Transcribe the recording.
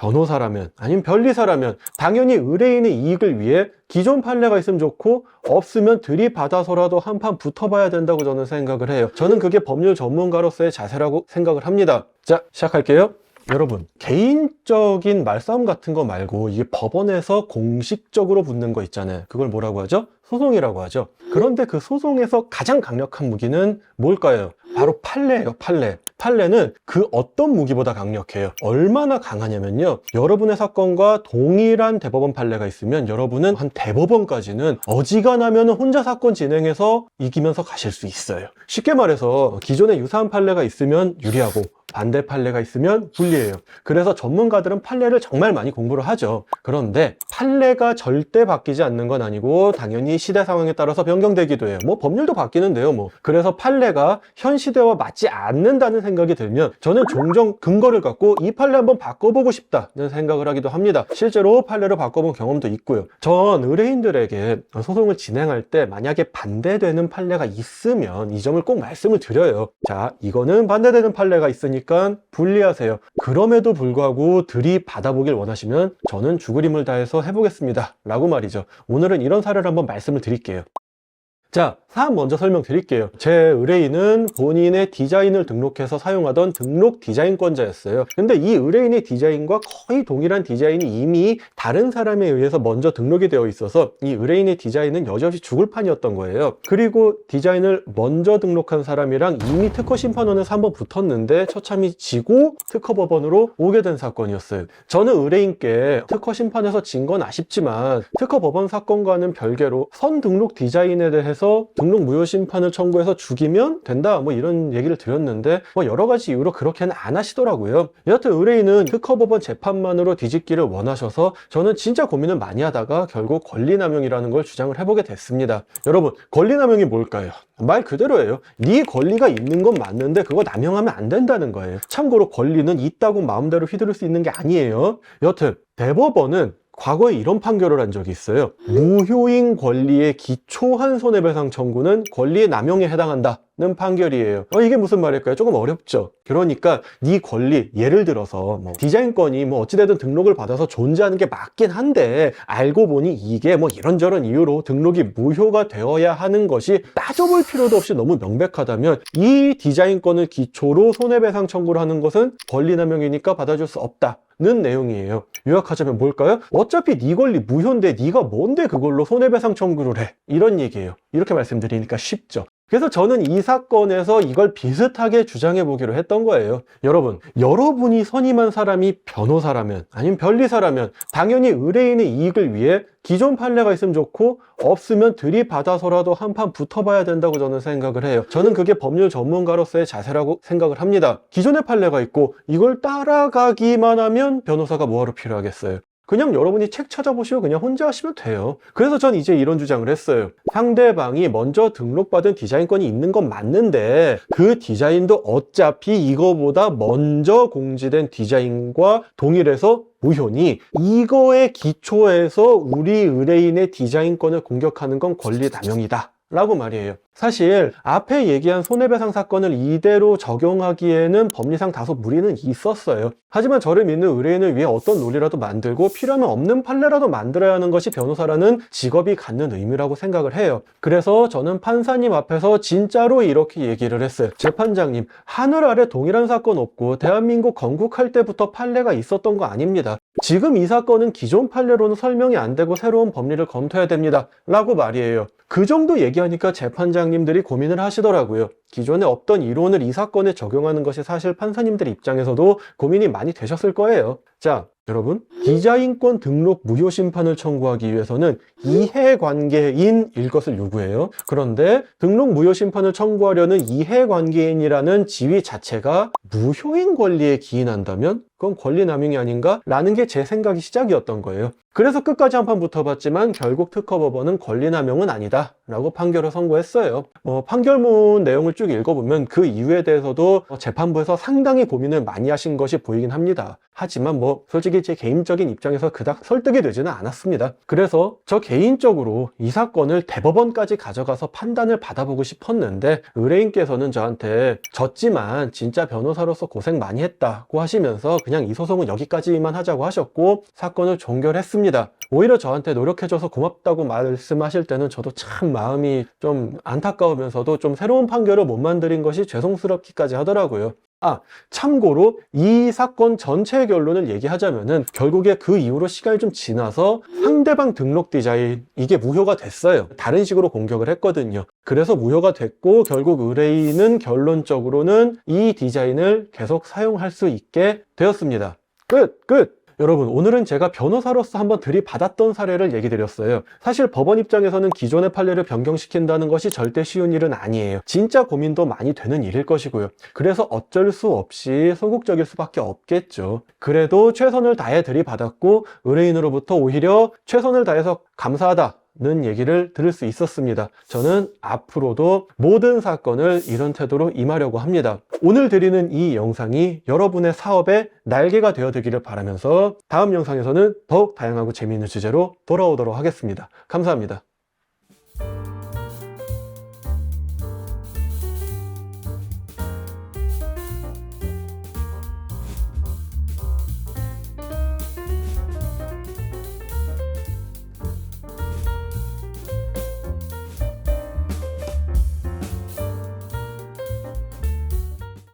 변호사라면 아니면 변리사라면 당연히 의뢰인의 이익을 위해 기존 판례가 있으면 좋고 없으면 들이받아서라도 한판 붙어봐야 된다고 저는 생각을 해요. 저는 그게 법률 전문가로서의 자세라고 생각을 합니다. 자, 시작할게요. 여러분, 개인적인 말싸움 같은 거 말고 이게 법원에서 공식적으로 붙는 거 있잖아요. 그걸 뭐라고 하죠? 소송이라고 하죠. 그런데 그 소송에서 가장 강력한 무기는 뭘까요? 바로 판례예요, 판례. 판례는 그 어떤 무기보다 강력해요. 얼마나 강하냐면요, 여러분의 사건과 동일한 대법원 판례가 있으면 여러분은 한 대법원까지는 어지간하면 혼자 사건 진행해서 이기면서 가실 수 있어요. 쉽게 말해서 기존에 유사한 판례가 있으면 유리하고 반대 판례가 있으면 불리해요. 그래서 전문가들은 판례를 정말 많이 공부를 하죠. 그런데 판례가 절대 바뀌지 않는 건 아니고 당연히 시대 상황에 따라서 변경되기도 해요. 뭐 법률도 바뀌는데요, 뭐. 그래서 판례가 현 시대와 맞지 않는다는 생각이 들면 저는 종종 근거를 갖고 이 판례 한번 바꿔보고 싶다는 생각을 하기도 합니다. 실제로 판례를 바꿔본 경험도 있고요. 전 의뢰인들에게 소송을 진행할 때 만약에 반대되는 판례가 있으면 이 점을 꼭 말씀을 드려요. 자, 이거는 반대되는 판례가 있으니 분리하세요. 그럼에도 불구하고 들이받아보길 원하시면 저는 죽을 힘을 다해서 해보겠습니다 라고 말이죠. 오늘은 이런 사례를 한번 말씀을 드릴게요. 자, 사안 먼저 설명드릴게요. 제 의뢰인은 본인의 디자인을 등록해서 사용하던 등록 디자인권자였어요. 근데 이 의뢰인의 디자인과 거의 동일한 디자인이 이미 다른 사람에 의해서 먼저 등록이 되어 있어서 이 의뢰인의 디자인은 여지없이 죽을 판이었던 거예요. 그리고 디자인을 먼저 등록한 사람이랑 이미 특허 심판원에서 한번 붙었는데 처참히 지고 특허법원으로 오게 된 사건이었어요. 저는 의뢰인께 특허 심판에서 진 건 아쉽지만 특허법원 사건과는 별개로 선등록 디자인에 대해서 등록 무효 심판을 청구해서 죽이면 된다, 뭐 이런 얘기를 드렸는데 뭐 여러 가지 이유로 그렇게는 안 하시더라고요. 여하튼 의뢰인은 특허법원 재판만으로 뒤집기를 원하셔서 저는 진짜 고민을 많이 하다가 결국 권리남용이라는 걸 주장을 해보게 됐습니다. 여러분, 권리남용이 뭘까요? 말 그대로예요. 네 권리가 있는 건 맞는데 그거 남용하면 안 된다는 거예요. 참고로 권리는 있다고 마음대로 휘두를 수 있는 게 아니에요. 여튼 대법원은 과거에 이런 판결을 한 적이 있어요. 무효인 권리에 기초한 손해배상 청구는 권리의 남용에 해당한다는 판결이에요. 이게 무슨 말일까요? 조금 어렵죠. 그러니까 네 권리, 예를 들어서 뭐 디자인권이 뭐 어찌되든 등록을 받아서 존재하는 게 맞긴 한데 알고 보니 이게 뭐 이런저런 이유로 등록이 무효가 되어야 하는 것이 따져볼 필요도 없이 너무 명백하다면 이 디자인권을 기초로 손해배상 청구를 하는 것은 권리남용이니까 받아줄 수 없다 는 내용이에요. 요약하자면 뭘까요? 어차피 네 권리 무효인데 네가 뭔데 그걸로 손해배상 청구를 해, 이런 얘기예요. 이렇게 말씀드리니까 쉽죠. 그래서 저는 이 사건에서 이걸 비슷하게 주장해 보기로 했던 거예요. 여러분, 여러분이 선임한 사람이 변호사라면 아니면 변리사라면 당연히 의뢰인의 이익을 위해 기존 판례가 있으면 좋고 없으면 들이받아서라도 한판 붙어봐야 된다고 저는 생각을 해요. 저는 그게 법률 전문가로서의 자세라고 생각을 합니다. 기존의 판례가 있고 이걸 따라가기만 하면 변호사가 뭐하러 필요하겠어요. 그냥 여러분이 책 찾아보시고 그냥 혼자 하시면 돼요. 그래서 전 이제 이런 주장을 했어요. 상대방이 먼저 등록받은 디자인권이 있는 건 맞는데 그 디자인도 어차피 이거보다 먼저 공지된 디자인과 동일해서 무효니 이거에 기초해서 우리 의뢰인의 디자인권을 공격하는 건 권리남용이다 라고 말이에요. 사실 앞에 얘기한 손해배상 사건을 이대로 적용하기에는 법리상 다소 무리는 있었어요. 하지만 저를 믿는 의뢰인을 위해 어떤 논리라도 만들고 필요하면 없는 판례라도 만들어야 하는 것이 변호사라는 직업이 갖는 의무라고 생각을 해요. 그래서 저는 판사님 앞에서 진짜로 이렇게 얘기를 했어요. 재판장님, 하늘 아래 동일한 사건 없고 대한민국 건국할 때부터 판례가 있었던 거 아닙니다. 지금 이 사건은 기존 판례로는 설명이 안 되고 새로운 법리를 검토해야 됩니다 라고 말이에요. 그 정도 얘기하니까 재판장님들이 고민을 하시더라고요. 기존에 없던 이론을 이 사건에 적용하는 것이 사실 판사님들 입장에서도 고민이 많이 되셨을 거예요. 자, 여러분, 디자인권 등록 무효 심판을 청구하기 위해서는 이해관계인일 것을 요구해요. 그런데 등록 무효 심판을 청구하려는 이해관계인이라는 지위 자체가 무효인 권리에 기인한다면 그건 권리남용이 아닌가? 라는 게 제 생각이 시작이었던 거예요. 그래서 끝까지 한판 붙어봤지만 결국 특허법원은 권리남용은 아니다 라고 판결을 선고했어요. 판결문 내용을 쭉 읽어보면 그 이유에 대해서도 재판부에서 상당히 고민을 많이 하신 것이 보이긴 합니다. 하지만 솔직히 제 개인적인 입장에서 그닥 설득이 되지는 않았습니다. 그래서 저 개인적으로 이 사건을 대법원까지 가져가서 판단을 받아보고 싶었는데 의뢰인께서는 저한테 졌지만 진짜 변호사로서 고생 많이 했다고 하시면서 그냥 이 소송은 여기까지만 하자고 하셨고 사건을 종결했습니다. 오히려 저한테 노력해줘서 고맙다고 말씀하실 때는 저도 참 마음이 좀 안타까우면서도 좀 새로운 판결을 못 만드린 것이 죄송스럽기까지 하더라고요. 참고로 이 사건 전체의 결론을 얘기하자면은 결국에 그 이후로 시간이 좀 지나서 상대방 등록 디자인 이게 무효가 됐어요. 다른 식으로 공격을 했거든요. 그래서 무효가 됐고 결국 의뢰인은 결론적으로는 이 디자인을 계속 사용할 수 있게 되었습니다. 끝! 여러분, 오늘은 제가 변호사로서 한번 들이받았던 사례를 얘기 드렸어요. 사실 법원 입장에서는 기존의 판례를 변경시킨다는 것이 절대 쉬운 일은 아니에요. 진짜 고민도 많이 되는 일일 것이고요. 그래서 어쩔 수 없이 소극적일 수밖에 없겠죠. 그래도 최선을 다해 들이받았고 의뢰인으로부터 오히려 최선을 다해서 감사하다 는 얘기를 들을 수 있었습니다. 저는 앞으로도 모든 사건을 이런 태도로 임하려고 합니다. 오늘 드리는 이 영상이 여러분의 사업의 날개가 되어드기를 바라면서 다음 영상에서는 더욱 다양하고 재미있는 주제로 돌아오도록 하겠습니다. 감사합니다.